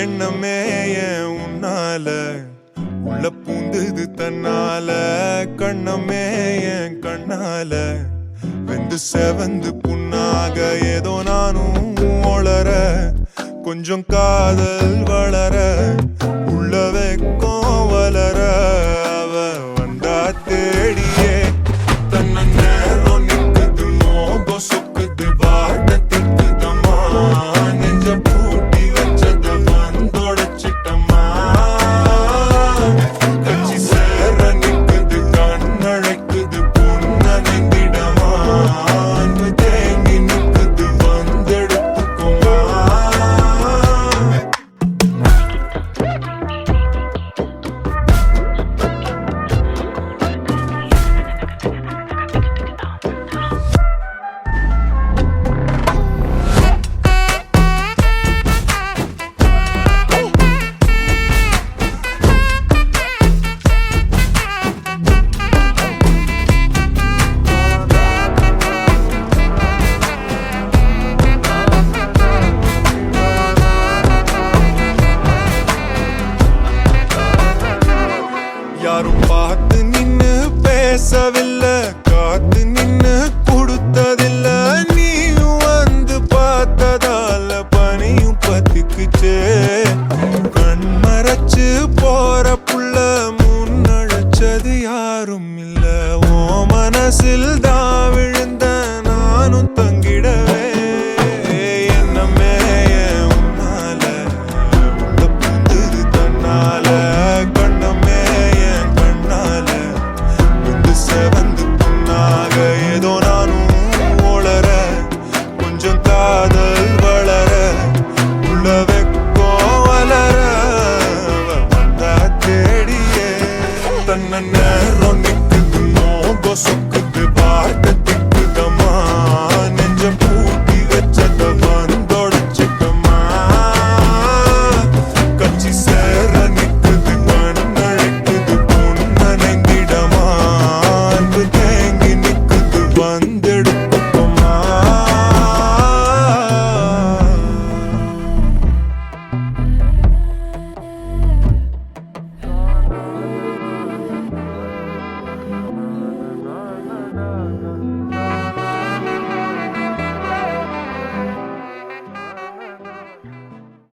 எண்ணமே ஏன் உன்னால உள்ள பூந்துது தன்னால கண்ணமே என் கண்ணால வெந்து செவந்து புண்ணாக ஏதோ நானும் ஒளர கொஞ்சம் காதல் வளர உள்ள வெக்கம் வளர அவ வந்தா தேடியே தன்ன நேரம் நிக்குது மோகம் சொக்குது வாட திக்குதம்மா நெஞ்ச பூட்டி வச்சத வந்தொடச்சிட்டம்மா கட்சி சேர நிக்குது கண்ணழைக்குது பொண்ண நெங்கிடமா அன்பு தேங்கி நிக்குது வந்தெடுத்துக்குமா யாரும் பார்த்து நின்னு பேசவில்லை காத்து நின்னு கொடுத்ததில்ல நீயும் வந்து பார்த்ததால பனியும் பத்திக்குச்சே கண் மறைச்சு போற புள்ள முன்னழைச்சது யாரும் இல்ல ஓ மனசில் தான் விழுந்த நானும் தங்கிடவே என்னமே உன்னால உள்ள புந்தது தன்னால கண்ணமே என் கண்ணால வந்து செவந்து புண்ணாக ஏதோ நானும் ஒளர கொஞ்சம் காத